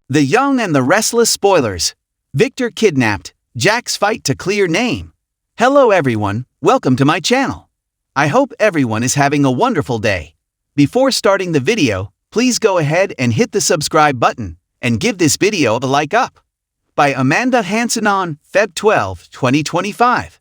The Young and the Restless spoilers. Victor kidnapped, Jack's fight to clear name. Hello everyone, welcome to my channel. I hope everyone is having a wonderful day. Before starting the video, please go ahead and hit the subscribe button and give this video a like up. By Amanda Hansen on Feb 12, 2025.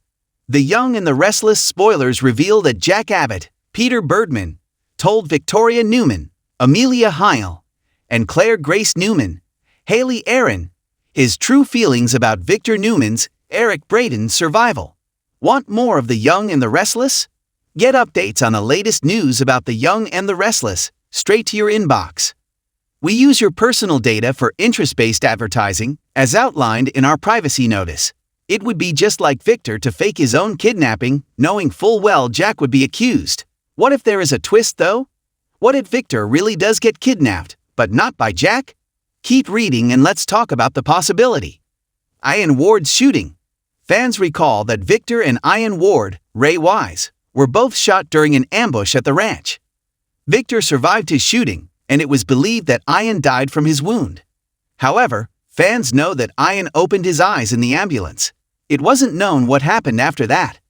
The Young and the Restless spoilers reveal that Jack Abbott, Peter Birdman, told Victoria Newman, Amelia Heil, and Claire Grace Newman, Haley Aaron, his true feelings about Victor Newman's, Eric Braden's survival. Want more of The Young and the Restless? Get updates on the latest news about The Young and the Restless straight to your inbox. We use your personal data for interest-based advertising, as outlined in our privacy notice. It would be just like Victor to fake his own kidnapping, knowing full well Jack would be accused. What if there is a twist, though? What if Victor really does get kidnapped, but not by Jack? Keep reading and let's talk about the possibility. Ian Ward's shooting. Fans recall that Victor and Ian Ward, Ray Wise, were both shot during an ambush at the ranch. Victor survived his shooting, and it was believed that Ian died from his wound. However, fans know that Ian opened his eyes in the ambulance. It wasn't known what happened after that.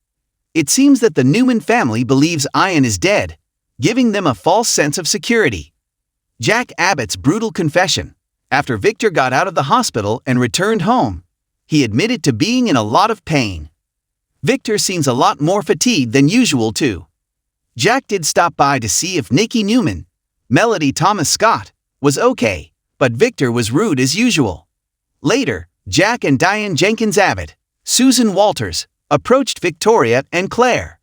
It seems that the Newman family believes Ian is dead, giving them a false sense of security. Jack Abbott's brutal confession. After Victor got out of the hospital and returned home, he admitted to being in a lot of pain. Victor seems a lot more fatigued than usual too. Jack did stop by to see if Nikki Newman, Melody Thomas Scott, was okay, but Victor was rude as usual. Later, Jack and Diane Jenkins Abbott, Susan Walters, approached Victoria and Claire.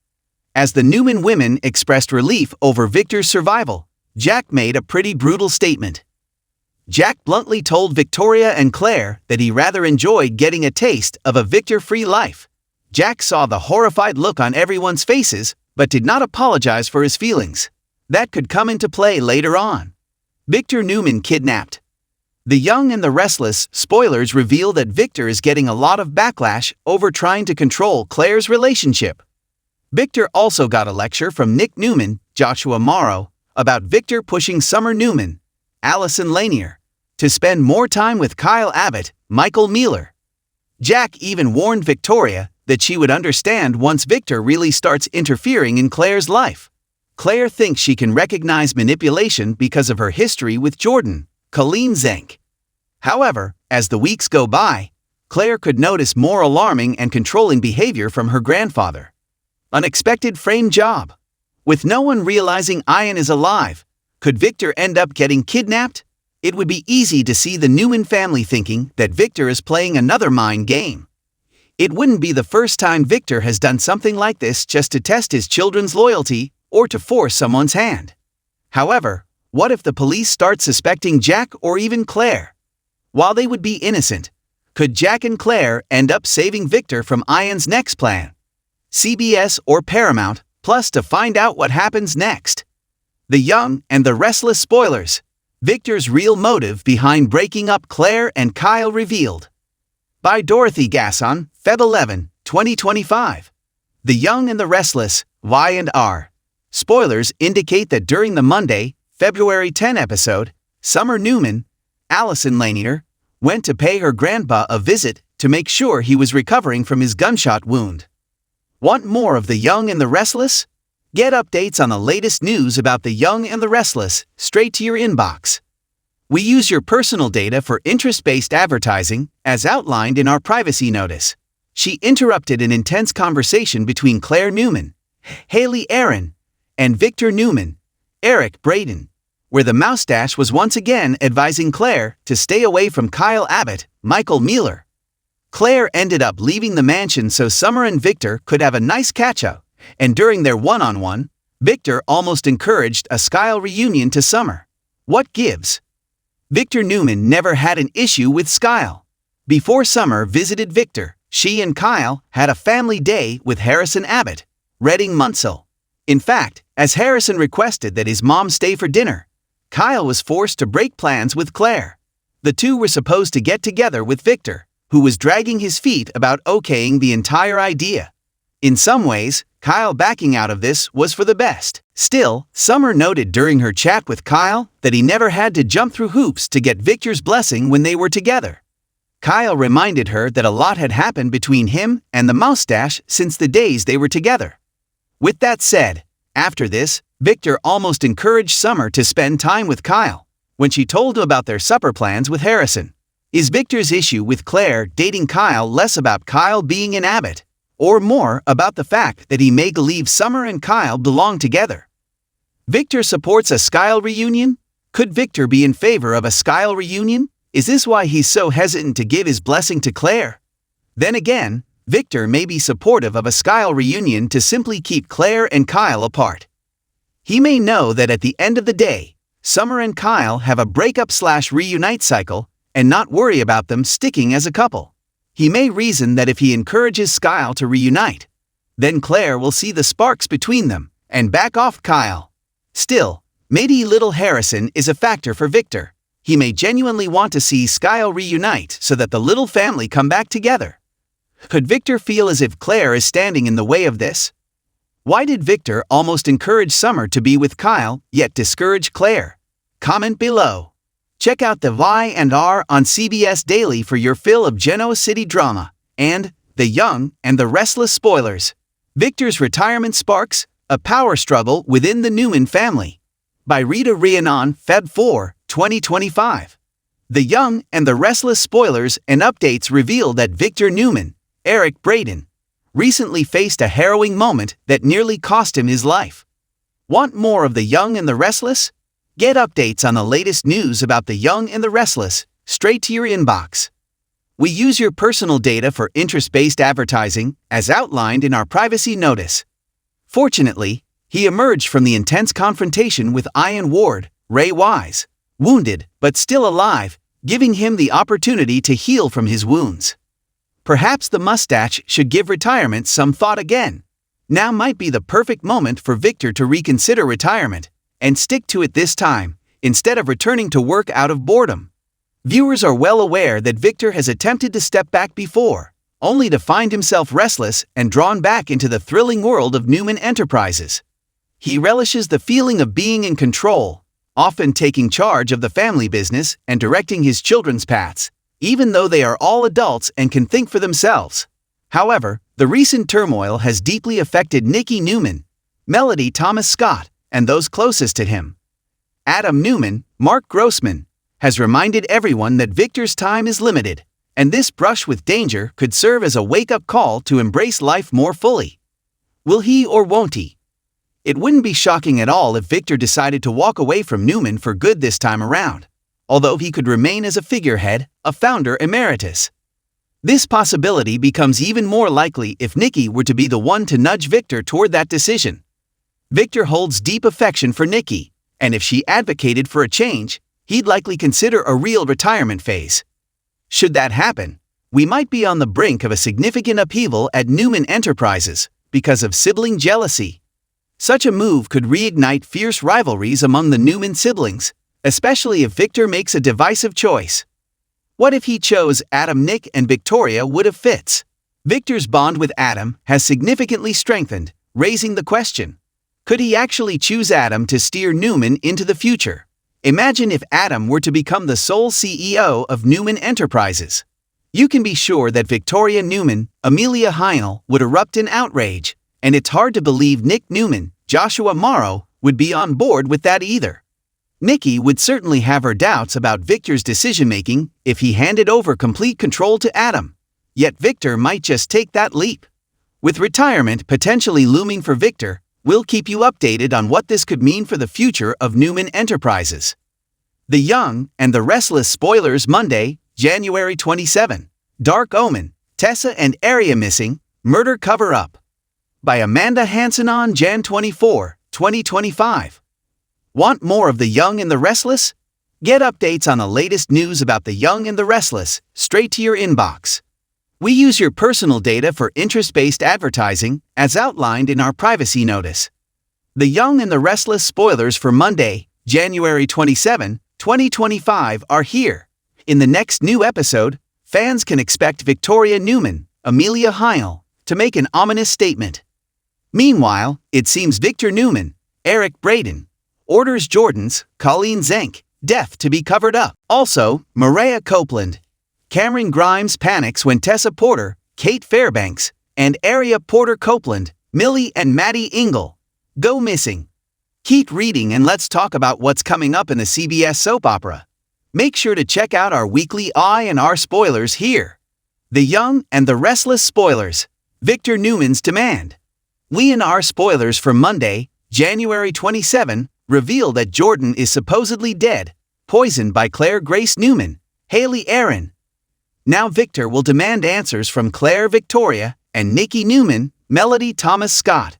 As the Newman women expressed relief over Victor's survival, Jack made a pretty brutal statement. Jack bluntly told Victoria and Claire that he rather enjoyed getting a taste of a Victor-free life. Jack saw the horrified look on everyone's faces, but did not apologize for his feelings. That could come into play later on. Victor Newman kidnapped. The Young and the Restless spoilers reveal that Victor is getting a lot of backlash over trying to control Claire's relationship. Victor also got a lecture from Nick Newman, Joshua Morrow, about Victor pushing Summer Newman, Allison Lanier, to spend more time with Kyle Abbott, Michael Mealer. Jack even warned Victoria that she would understand once Victor really starts interfering in Claire's life. Claire thinks she can recognize manipulation because of her history with Jordan, Colleen Zenk. However, as the weeks go by, Claire could notice more alarming and controlling behavior from her grandfather. Unexpected frame job. With no one realizing Ian is alive, could Victor end up getting kidnapped? It would be easy to see the Newman family thinking that Victor is playing another mind game. It wouldn't be the first time Victor has done something like this just to test his children's loyalty or to force someone's hand. However, what if the police start suspecting Jack or even Claire? While they would be innocent, could Jack and Claire end up saving Victor from Ian's next plan? CBS or Paramount, Plus to find out what happens next. The Young and the Restless spoilers. Victor's real motive behind breaking up Claire and Kyle revealed. By Dorothy Gasson, Feb 11, 2025. The Young and the Restless, Y&R. Spoilers indicate that during the Monday, February 10 episode, Summer Newman, Allison Lanier, went to pay her grandpa a visit to make sure he was recovering from his gunshot wound. Want more of The Young and the Restless? Get updates on the latest news about The Young and the Restless straight to your inbox. We use your personal data for interest-based advertising, as outlined in our privacy notice. She interrupted an intense conversation between Claire Newman, Haley Aaron, and Victor Newman, Eric Braden, where the moustache was once again advising Claire to stay away from Kyle Abbott, Michael Mealer. Claire ended up leaving the mansion so Summer and Victor could have a nice catch-up, and during their one-on-one, Victor almost encouraged a Kyle reunion to Summer. What gives? Victor Newman never had an issue with Kyle. Before Summer visited Victor, she and Kyle had a family day with Harrison Abbott, Redding Munsell. In fact, as Harrison requested that his mom stay for dinner, Kyle was forced to break plans with Claire. The two were supposed to get together with Victor, who was dragging his feet about okaying the entire idea. In some ways, Kyle backing out of this was for the best. Still, Summer noted during her chat with Kyle that he never had to jump through hoops to get Victor's blessing when they were together. Kyle reminded her that a lot had happened between him and the mustache since the days they were together. With that said, after this, Victor almost encouraged Summer to spend time with Kyle when she told him about their supper plans with Harrison. Is Victor's issue with Claire dating Kyle less about Kyle being an abbot, or more about the fact that he may believe Summer and Kyle belong together? Victor supports a Skyle reunion? Could Victor be in favor of a Skyle reunion? Is this why he's so hesitant to give his blessing to Claire? Then again, Victor may be supportive of a Skyle reunion to simply keep Claire and Kyle apart. He may know that at the end of the day, Summer and Kyle have a breakup/reunite cycle and not worry about them sticking as a couple. He may reason that if he encourages Skyle to reunite, then Claire will see the sparks between them and back off Kyle. Still, maybe little Harrison is a factor for Victor. He may genuinely want to see Skyle reunite so that the little family come back together. Could Victor feel as if Claire is standing in the way of this? Why did Victor almost encourage Summer to be with Kyle, yet discourage Claire? Comment below. Check out the Y&R on CBS Daily for your fill of Genoa City drama, and The Young and the Restless spoilers. Victor's retirement sparks a power struggle within the Newman family. By Rita Rhiannon, Feb 4, 2025. The Young and the Restless spoilers and updates reveal that Victor Newman, Eric Braeden, recently faced a harrowing moment that nearly cost him his life. Want more of The Young and the Restless? Get updates on the latest news about The Young and the Restless straight to your inbox. We use your personal data for interest-based advertising, as outlined in our privacy notice. Fortunately, he emerged from the intense confrontation with Ian Ward, Ray Wise, wounded but still alive, giving him the opportunity to heal from his wounds. Perhaps the mustache should give retirement some thought again. Now might be the perfect moment for Victor to reconsider retirement and stick to it this time, instead of returning to work out of boredom. Viewers are well aware that Victor has attempted to step back before, only to find himself restless and drawn back into the thrilling world of Newman Enterprises. He relishes the feeling of being in control, often taking charge of the family business and directing his children's paths, even though they are all adults and can think for themselves. However, the recent turmoil has deeply affected Nikki Newman, Melody Thomas Scott, and those closest to him. Adam Newman, Mark Grossman, has reminded everyone that Victor's time is limited, and this brush with danger could serve as a wake-up call to embrace life more fully. Will he or won't he? It wouldn't be shocking at all if Victor decided to walk away from Newman for good this time around, although he could remain as a figurehead, a founder emeritus. This possibility becomes even more likely if Nikki were to be the one to nudge Victor toward that decision. Victor holds deep affection for Nikki, and if she advocated for a change, he'd likely consider a real retirement phase. Should that happen, we might be on the brink of a significant upheaval at Newman Enterprises because of sibling jealousy. Such a move could reignite fierce rivalries among the Newman siblings, especially if Victor makes a divisive choice. What if he chose Adam? Nick and Victoria would have fits. Victor's bond with Adam has significantly strengthened, raising the question: could he actually choose Adam to steer Newman into the future? Imagine if Adam were to become the sole CEO of Newman Enterprises. You can be sure that Victoria Newman, Amelia Heinel, would erupt in outrage, and it's hard to believe Nick Newman, Joshua Morrow, would be on board with that either. Nikki would certainly have her doubts about Victor's decision-making if he handed over complete control to Adam. Yet Victor might just take that leap. With retirement potentially looming for Victor, we'll keep you updated on what this could mean for the future of Newman Enterprises. The Young and the Restless spoilers Monday, January 27. Dark Omen, Tessa and Arya missing, murder cover-up. By Amanda Hansen on Jan 24, 2025. Want more of The Young and the Restless? Get updates on the latest news about The Young and the Restless straight to your inbox. We use your personal data for interest-based advertising, as outlined in our privacy notice. The Young and the Restless spoilers for Monday, January 27, 2025 are here. In the next new episode, fans can expect Victoria Newman, Amelia Heinel, to make an ominous statement. Meanwhile, it seems Victor Newman, Eric Braeden, orders Jordan's, Colleen Zenk, death to be covered up. Also, Maria Copeland. Cameron Grimes panics when Tessa Porter, Kate Fairbanks, and Aria Porter Copeland, Millie and Maddie Ingle, go missing. Keep reading and let's talk about what's coming up in the CBS soap opera. Make sure to check out our weekly I&R spoilers here. The Young and the Restless spoilers. Victor Newman's demand. We&R spoilers for Monday, January 27, reveal that Jordan is supposedly dead, poisoned by Claire Grace Newman, Haley Aaron. Now Victor will demand answers from Claire Victoria and Nikki Newman, Melody Thomas Scott.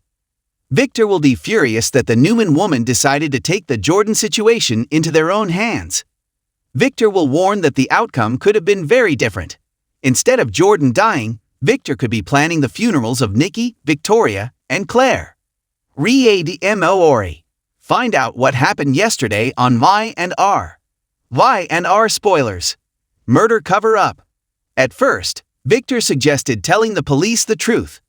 Victor will be furious that the Newman woman decided to take the Jordan situation into their own hands. Victor will warn that the outcome could have been very different. Instead of Jordan dying, Victor could be planning the funerals of Nikki, Victoria, and Claire. Re-ADMO-ORI. Find out what happened yesterday on Y&R. Y&R spoilers. Murder cover-up. At first, Victor suggested telling the police the truth.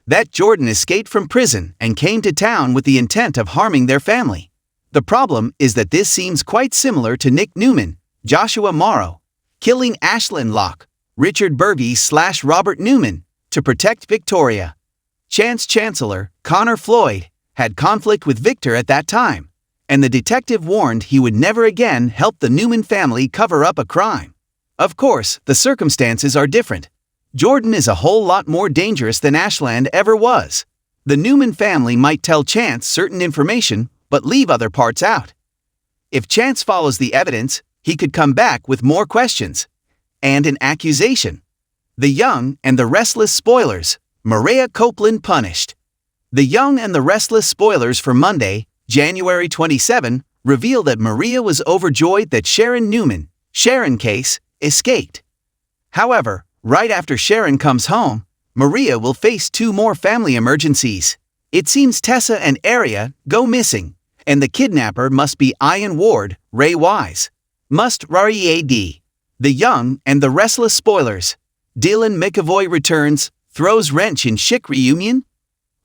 That Jordan escaped from prison and came to town with the intent of harming their family. The problem is that this seems quite similar to Nick Newman, Joshua Morrow, killing Ashlyn Locke, Richard Burgess/Robert Newman, to protect Victoria. Chance Chancellor, Connor Floyd, had conflict with Victor at that time, and the detective warned he would never again help the Newman family cover up a crime. Of course, the circumstances are different. Jordan is a whole lot more dangerous than Ashland ever was. The Newman family might tell Chance certain information, but leave other parts out. If Chance follows the evidence, he could come back with more questions and an accusation. The Young and the Restless spoilers. Maria Copeland punished. The Young and the Restless spoilers for Monday, January 27, reveal that Maria was overjoyed that Sharon Newman, Sharon case, escaped. However, right after Sharon comes home, Maria will face two more family emergencies. It seems Tessa and Aria go missing, and the kidnapper must be Ian Ward, Ray Wise. Must READ. The Young and the Restless spoilers. Dylan McAvoy returns, throws wrench in chic reunion?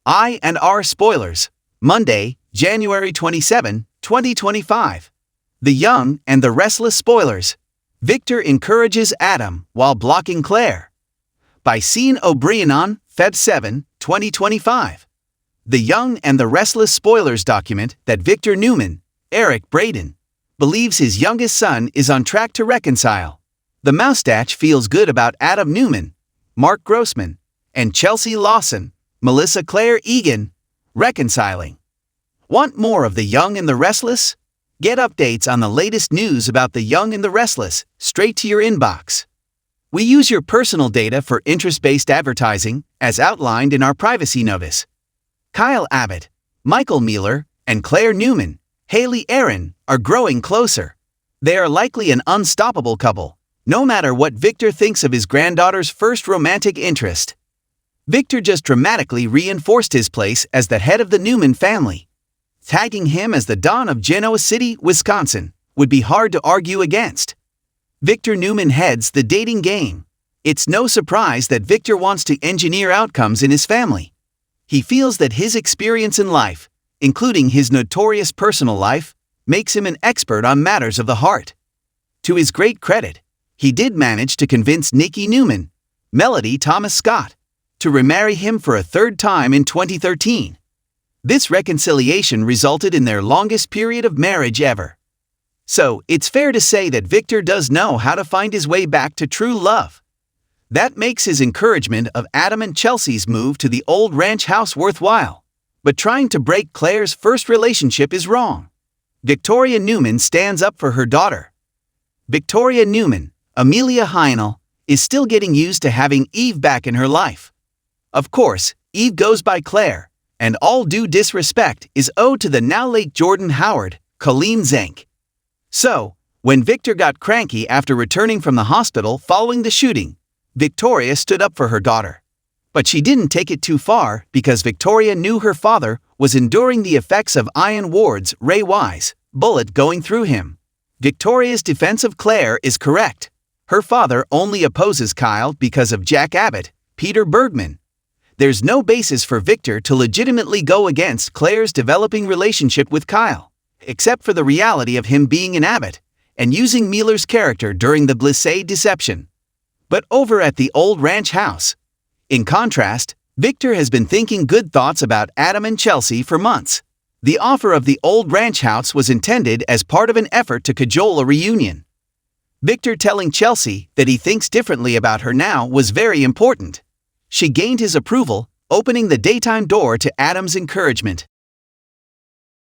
I&R spoilers. Monday, January 27, 2025. The Young and the Restless spoilers. Victor encourages Adam while blocking Claire. By Sean O'Brien, Feb 7, 2025. The Young and the Restless spoilers document that Victor Newman, Eric Braeden, believes his youngest son is on track to reconcile. The Moustache feels good about Adam Newman, Mark Grossman, and Chelsea Lawson, Melissa Claire Egan, reconciling. Want more of The Young and the Restless? Get updates on the latest news about The Young and the Restless straight to your inbox. We use your personal data for interest-based advertising, as outlined in our privacy notice. Kyle Abbott, Michael Mueller, and Claire Newman, Haley Aaron, are growing closer. They are likely an unstoppable couple, no matter what Victor thinks of his granddaughter's first romantic interest. Victor just dramatically reinforced his place as the head of the Newman family. Tagging him as the Don of Genoa City, Wisconsin, would be hard to argue against. Victor Newman heads the dating game. It's no surprise that Victor wants to engineer outcomes in his family. He feels that his experience in life, including his notorious personal life, makes him an expert on matters of the heart. To his great credit, he did manage to convince Nikki Newman, Melody Thomas Scott, to remarry him for a third time in 2013. This reconciliation resulted in their longest period of marriage ever. So, it's fair to say that Victor does know how to find his way back to true love. That makes his encouragement of Adam and Chelsea's move to the old ranch house worthwhile. But trying to break Claire's first relationship is wrong. Victoria Newman stands up for her daughter. Victoria Newman, Amelia Heinel, is still getting used to having Eve back in her life. Of course, Eve goes by Claire, and all due disrespect is owed to the now-late Jordan Howard, Colleen Zenk. So, when Victor got cranky after returning from the hospital following the shooting, Victoria stood up for her daughter. But she didn't take it too far because Victoria knew her father was enduring the effects of Ian Ward's, Ray Wise, bullet going through him. Victoria's defense of Claire is correct. Her father only opposes Kyle because of Jack Abbott, Peter Bergman. there's no basis for Victor to legitimately go against Claire's developing relationship with Kyle, except for the reality of him being an abbot and using Mueller's character during the Blissey deception. But over at the old ranch house, in contrast, Victor has been thinking good thoughts about Adam and Chelsea for months. The offer of the old ranch house was intended as part of an effort to cajole a reunion. Victor telling Chelsea that he thinks differently about her now was very important. She gained his approval, opening the daytime door to Adam's encouragement.